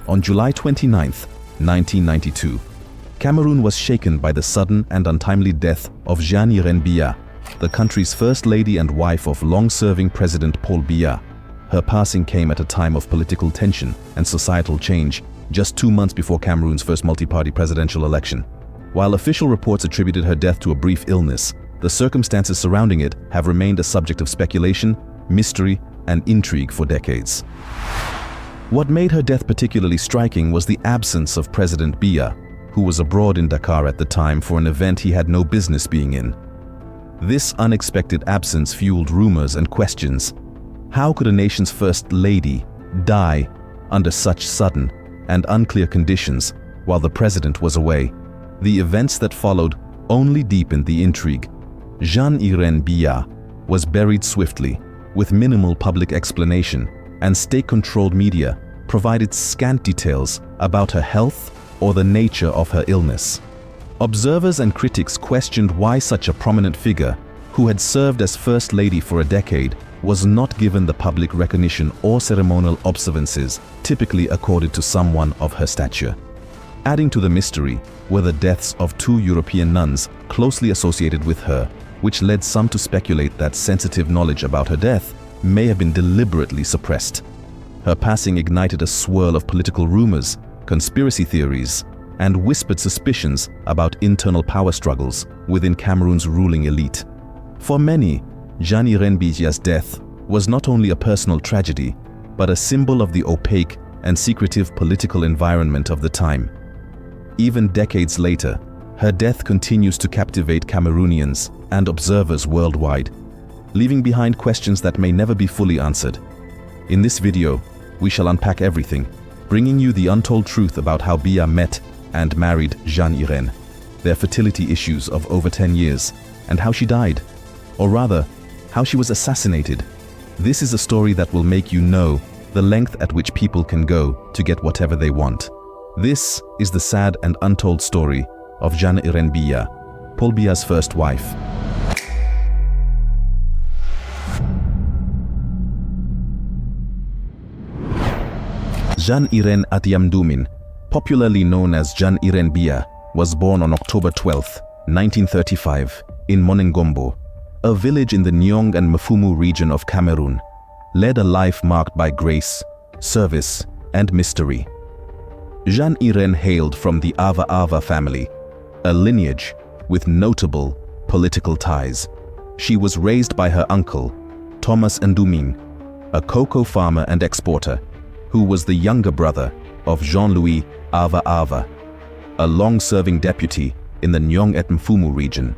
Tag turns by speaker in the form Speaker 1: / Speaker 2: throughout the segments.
Speaker 1: On July 29, 1992, Cameroon was shaken by the sudden and untimely death of Jeanne Irene Biya, the country's first lady and wife of long-serving President Paul Biya. Her passing came at a time of political tension and societal change, just 2 months before Cameroon's first multi-party presidential election. While official reports attributed her death to a brief illness, the circumstances surrounding it have remained a subject of speculation, mystery, and intrigue for decades. What made her death particularly striking was the absence of President Biya, who was abroad in Dakar at the time for an event he had no business being in. This unexpected absence fueled rumors and questions. How could a nation's first lady die under such sudden and unclear conditions while the president was away? The events that followed only deepened the intrigue. Jeanne Irene Biya was buried swiftly, with minimal public explanation, and state-controlled media provided scant details about her health or the nature of her illness. Observers and critics questioned why such a prominent figure, who had served as First Lady for a decade, was not given the public recognition or ceremonial observances typically accorded to someone of her stature. Adding to the mystery were the deaths of 2 European nuns closely associated with her, which led some to speculate that sensitive knowledge about her death may have been deliberately suppressed. Her passing ignited a swirl of political rumors, conspiracy theories, and whispered suspicions about internal power struggles within Cameroon's ruling elite. For many, Jeanne Irene Biya's death was not only a personal tragedy, but a symbol of the opaque and secretive political environment of the time. Even decades later, her death continues to captivate Cameroonians and observers worldwide, leaving behind questions that may never be fully answered. In this video, we shall unpack everything, bringing you the untold truth about how Biya met and married Jeanne Irene, their fertility issues of over 10 years, and how she died, or rather, how she was assassinated. This is a story that will make you know the length at which people can go to get whatever they want. This is the sad and untold story of Jeanne Irene Biya, Paul Biya's first wife. Jeanne Irene Biya, popularly known as Jeanne Irene Biya, was born on October 12, 1935, in Monengombo, a village in the Nyong and Mfumu region of Cameroon, led a life marked by grace, service, and mystery. Jeanne Irene hailed from the Ava family, a lineage with notable political ties. She was raised by her uncle, Thomas Nduming, a cocoa farmer and exporter, who was the younger brother of Jean-Louis Ava, a long-serving deputy in the Nyong and Mfumu region.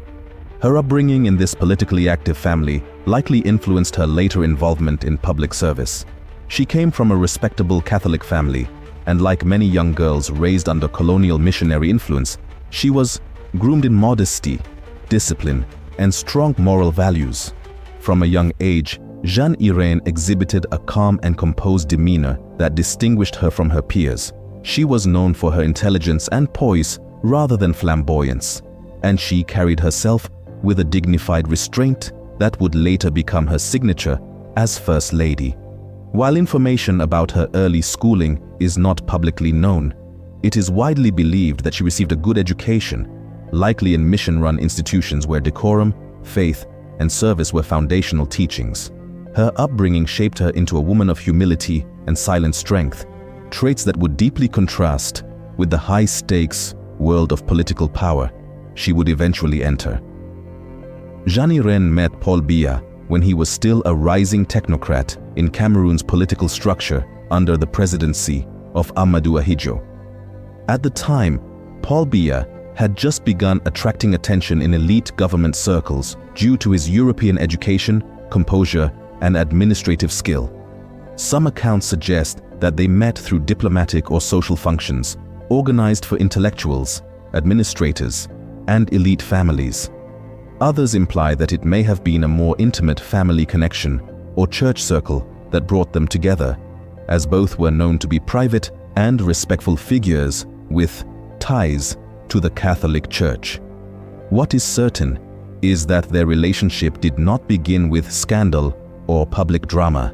Speaker 1: Her upbringing in this politically active family likely influenced her later involvement in public service. She came from a respectable Catholic family, and like many young girls raised under colonial missionary influence, she was groomed in modesty, discipline, and strong moral values. From a young age, Jeanne Irene exhibited a calm and composed demeanor that distinguished her from her peers. She was known for her intelligence and poise rather than flamboyance, and she carried herself with a dignified restraint that would later become her signature as First Lady. While information about her early schooling is not publicly known, it is widely believed that she received a good education, likely in mission-run institutions where decorum, faith, and service were foundational teachings. Her upbringing shaped her into a woman of humility and silent strength, traits that would deeply contrast with the high-stakes world of political power she would eventually enter. Jeanne Irene met Paul Biya when he was still a rising technocrat in Cameroon's political structure under the presidency of Amadou Ahidjo. At the time, Paul Biya had just begun attracting attention in elite government circles due to his European education, composure, and administrative skill. Some accounts suggest that they met through diplomatic or social functions organized for intellectuals, administrators, and elite families. Others imply that it may have been a more intimate family connection or church circle that brought them together, as both were known to be private and respectful figures with ties to the Catholic Church. What is certain is that their relationship did not begin with scandal or public drama.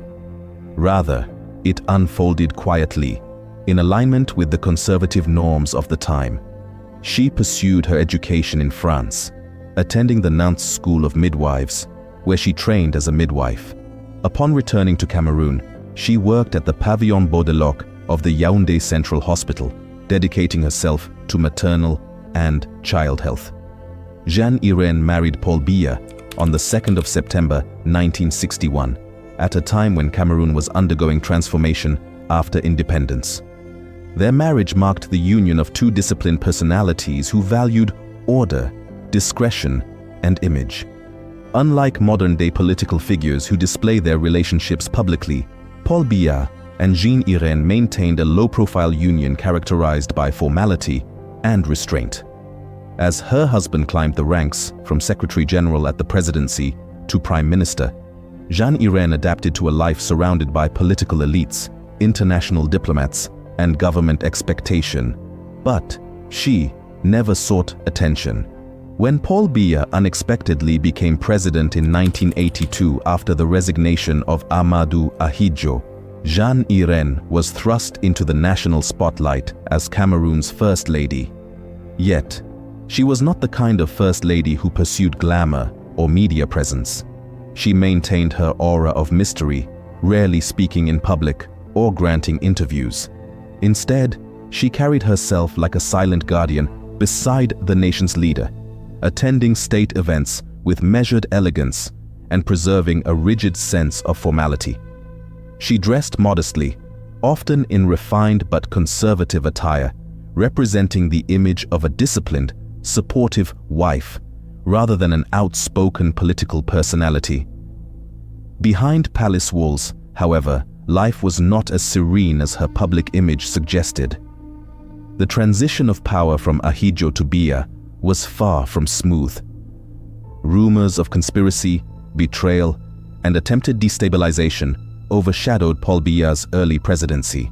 Speaker 1: Rather, it unfolded quietly, in alignment with the conservative norms of the time. She pursued her education in France, attending the Nantes School of Midwives, where she trained as a midwife. Upon returning to Cameroon, she worked at the Pavillon Baudeloc of the Yaoundé Central Hospital, dedicating herself to maternal and child health. Jeanne Irene married Paul Biya on the 2nd of September 1961, at a time when Cameroon was undergoing transformation after independence. Their marriage marked the union of two disciplined personalities who valued order, discretion, and image. Unlike modern-day political figures who display their relationships publicly, Paul Biya and Jeanne Irene maintained a low-profile union characterized by formality and restraint. As her husband climbed the ranks from Secretary General at the presidency to Prime Minister, Jeanne Irene adapted to a life surrounded by political elites, international diplomats, and government expectation. But she never sought attention. When Paul Biya unexpectedly became president in 1982 after the resignation of Amadou Ahidjo, Jeanne Irene was thrust into the national spotlight as Cameroon's First Lady. Yet, she was not the kind of First Lady who pursued glamour or media presence. She maintained her aura of mystery, rarely speaking in public or granting interviews. Instead, she carried herself like a silent guardian beside the nation's leader, attending state events with measured elegance and preserving a rigid sense of formality. She dressed modestly, often in refined but conservative attire, representing the image of a disciplined, supportive wife, rather than an outspoken political personality. Behind palace walls, however, life was not as serene as her public image suggested. The transition of power from Ahidjo to Biya was far from smooth. Rumors of conspiracy, betrayal, and attempted destabilization overshadowed Paul Biya's early presidency.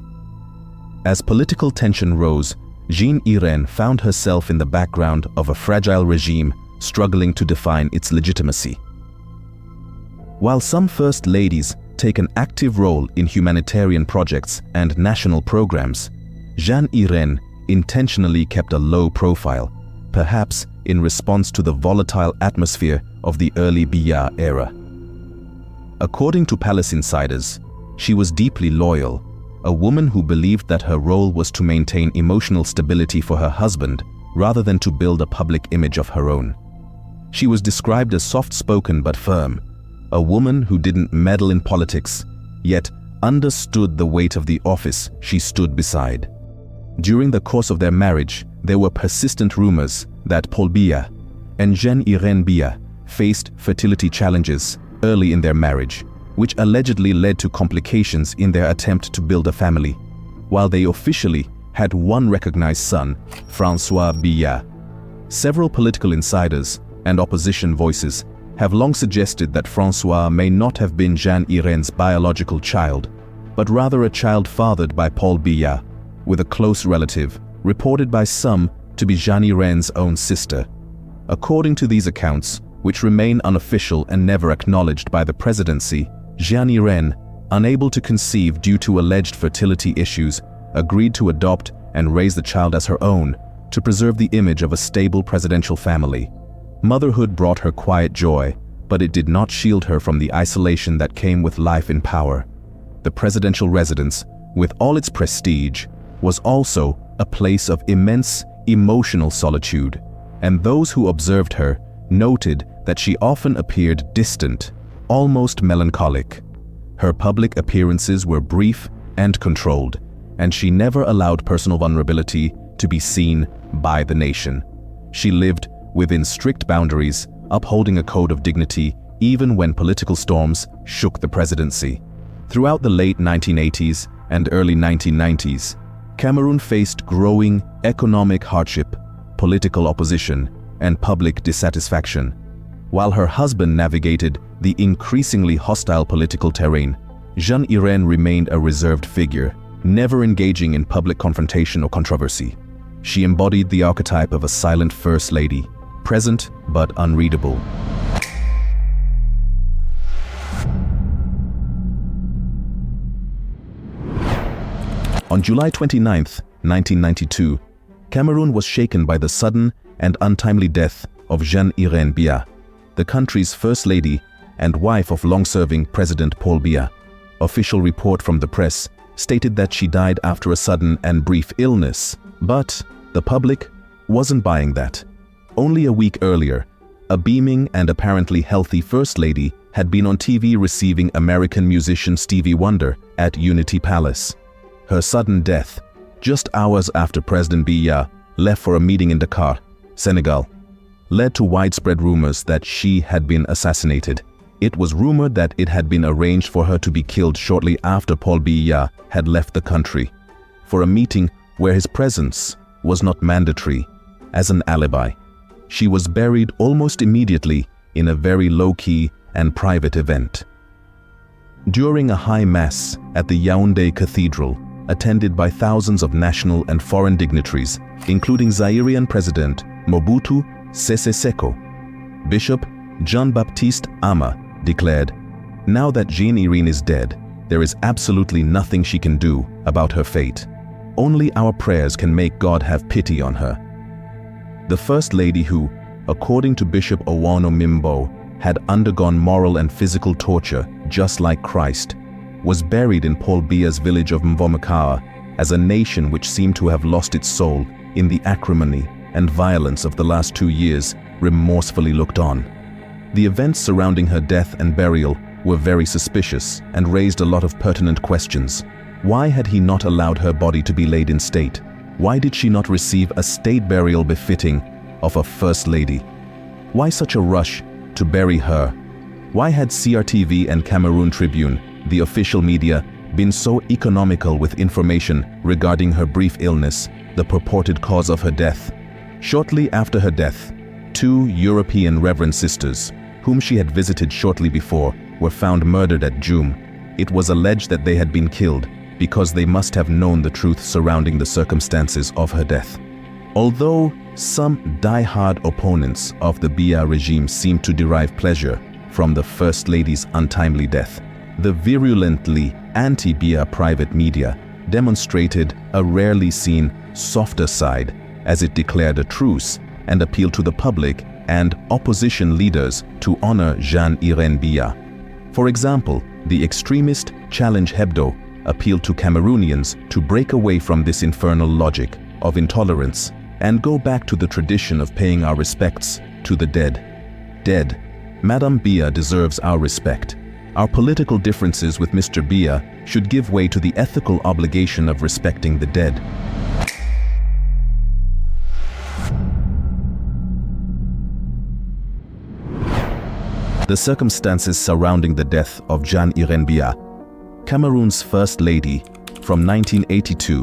Speaker 1: As political tension rose, Jeanne Irene found herself in the background of a fragile regime struggling to define its legitimacy. While some first ladies take an active role in humanitarian projects and national programs, Jeanne Irene intentionally kept a low profile, perhaps in response to the volatile atmosphere of the early Biya era. According to palace insiders, she was deeply loyal, a woman who believed that her role was to maintain emotional stability for her husband rather than to build a public image of her own. She was described as soft-spoken but firm, a woman who didn't meddle in politics, yet understood the weight of the office she stood beside. During the course of their marriage, there were persistent rumors that Paul Biya and Jeanne Irene Biya faced fertility challenges early in their marriage, which allegedly led to complications in their attempt to build a family. While they officially had one recognized son, François Biya, several political insiders and opposition voices have long suggested that François may not have been Jeanne Irene's biological child, but rather a child fathered by Paul Biya, with a close relative, reported by some to be Jeanne Irene's own sister. According to these accounts, which remain unofficial and never acknowledged by the presidency, Jeanne Irene, unable to conceive due to alleged fertility issues, agreed to adopt and raise the child as her own to preserve the image of a stable presidential family. Motherhood brought her quiet joy, but it did not shield her from the isolation that came with life in power. The presidential residence, with all its prestige, was also a place of immense emotional solitude, and those who observed her noted that she often appeared distant, almost melancholic. Her public appearances were brief and controlled, and she never allowed personal vulnerability to be seen by the nation. She lived within strict boundaries, upholding a code of dignity even when political storms shook the presidency. Throughout the late 1980s and early 1990s, Cameroon faced growing economic hardship, political opposition, and public dissatisfaction. While her husband navigated the increasingly hostile political terrain, Jeanne Irene remained a reserved figure, never engaging in public confrontation or controversy. She embodied the archetype of a silent first lady, present but unreadable. On July 29, 1992, Cameroon was shaken by the sudden and untimely death of Jeanne Irene Biya, the country's first lady and wife of long-serving President Paul Biya. Official report from the press stated that she died after a sudden and brief illness, but the public wasn't buying that. Only a week earlier, a beaming and apparently healthy First Lady had been on TV receiving American musician Stevie Wonder at Unity Palace. Her sudden death, just hours after President Biya left for a meeting in Dakar, Senegal, led to widespread rumors that she had been assassinated. It was rumored that it had been arranged for her to be killed shortly after Paul Biya had left the country, for a meeting where his presence was not mandatory, as an alibi. She was buried almost immediately in a very low-key and private event. During a high mass at the Yaoundé Cathedral, attended by thousands of national and foreign dignitaries, including Zairian President Mobutu Sese Seko, Bishop Jean-Baptiste Ama declared, "Now that Jeanne Irene is dead, there is absolutely nothing she can do about her fate. Only our prayers can make God have pity on her." The First Lady who, according to Bishop Owano Mimbo, had undergone moral and physical torture just like Christ, was buried in Paul Biya's village of Mvomakawa as a nation which seemed to have lost its soul in the acrimony and violence of the last 2 years remorsefully looked on. The events surrounding her death and burial were very suspicious and raised a lot of pertinent questions. Why had he not allowed her body to be laid in state? Why did she not receive a state burial befitting of a First Lady? Why such a rush to bury her? Why had CRTV and Cameroon Tribune, the official media, been so economical with information regarding her brief illness, the purported cause of her death? Shortly after her death, 2 European Reverend sisters, whom she had visited shortly before, were found murdered at Djoum. It was alleged that they had been killed because they must have known the truth surrounding the circumstances of her death. Although some die-hard opponents of the Biya regime seemed to derive pleasure from the First Lady's untimely death, the virulently anti-Biya private media demonstrated a rarely seen softer side as it declared a truce and appealed to the public and opposition leaders to honor Jeanne Irene Biya. For example, the extremist Challenge Hebdo appealed to Cameroonians to break away from this infernal logic of intolerance and go back to the tradition of paying our respects to the dead. Dead, Madame Biya deserves our respect. Our political differences with Mr. Biya should give way to the ethical obligation of respecting the dead. The circumstances surrounding the death of Jeanne Irene Biya, Cameroon's First Lady from 1982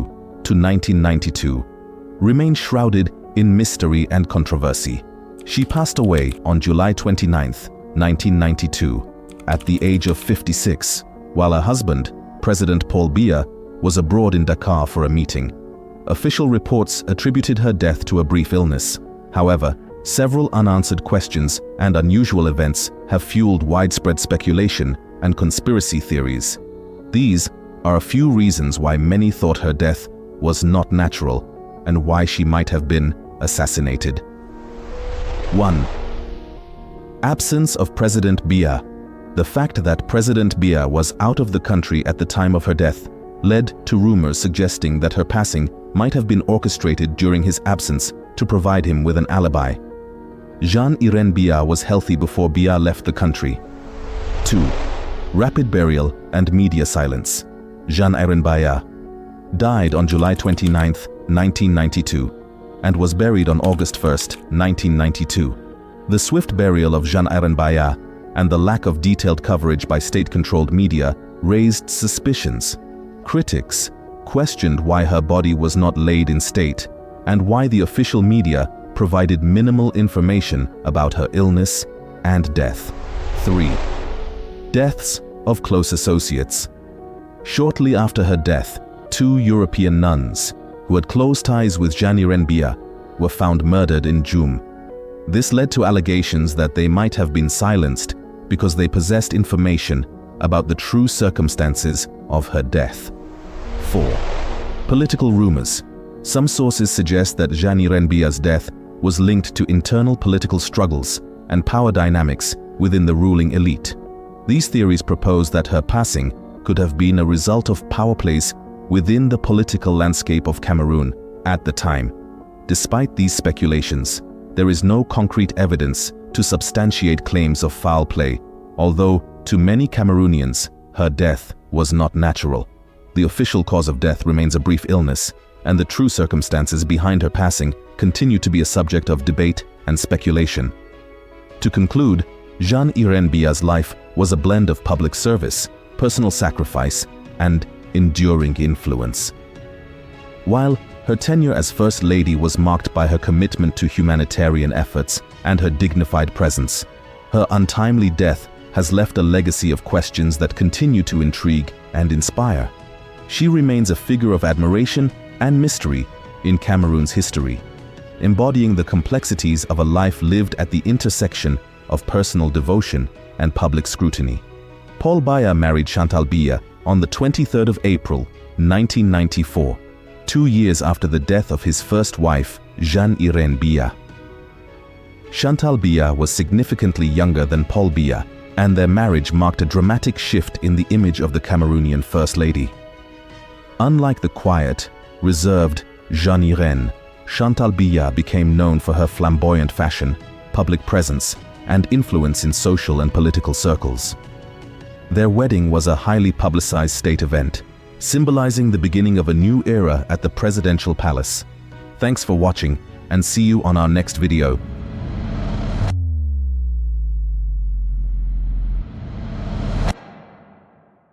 Speaker 1: to 1992, remain shrouded in mystery and controversy. She passed away on July 29, 1992, at the age of 56, while her husband, President Paul Biya, was abroad in Dakar for a meeting. Official reports attributed her death to a brief illness. However, several unanswered questions and unusual events have fueled widespread speculation and conspiracy theories. These are a few reasons why many thought her death was not natural and why she might have been assassinated. 1. Absence of President Biya. The fact that President Biya was out of the country at the time of her death led to rumors suggesting that her passing might have been orchestrated during his absence to provide him with an alibi. Jeanne Irene Biya was healthy before Biya left the country. 2. Rapid burial and media silence. Jeanne Irene Biya died on July 29, 1992, and was buried on August 1, 1992. The swift burial of Jeanne Irene Biya and the lack of detailed coverage by state-controlled media raised suspicions. Critics questioned why her body was not laid in state and why the official media provided minimal information about her illness and death. 3. Deaths of close associates. Shortly after her death, 2 European nuns who had close ties with Jeanne Irene Biya were found murdered in Djoum. This led to allegations that they might have been silenced because they possessed information about the true circumstances of her death. 4. Political rumors. Some sources suggest that Jeanne Irene Biya's death was linked to internal political struggles and power dynamics within the ruling elite. These theories propose that her passing could have been a result of power plays within the political landscape of Cameroon at the time. Despite these speculations, there is no concrete evidence to substantiate claims of foul play, although to many Cameroonians, her death was not natural. The official cause of death remains a brief illness, and the true circumstances behind her passing continue to be a subject of debate and speculation. To conclude, Jeanne Irene Biya's life was a blend of public service, personal sacrifice, and enduring influence. While her tenure as First Lady was marked by her commitment to humanitarian efforts and her dignified presence, her untimely death has left a legacy of questions that continue to intrigue and inspire. She remains a figure of admiration and mystery in Cameroon's history, embodying the complexities of a life lived at the intersection of personal devotion and public scrutiny. Paul Biya married Chantal Biya on the 23rd of April, 1994, 2 years after the death of his first wife, Jeanne Irene Biya. Chantal Biya was significantly younger than Paul Biya, and their marriage marked a dramatic shift in the image of the Cameroonian First Lady. Unlike the quiet, reserved Jeanne Irene, Chantal Biya became known for her flamboyant fashion, public presence, and influence in social and political circles. Their wedding was a highly publicized state event, symbolizing the beginning of a new era at the presidential palace. Thanks for watching, and see you on our next video.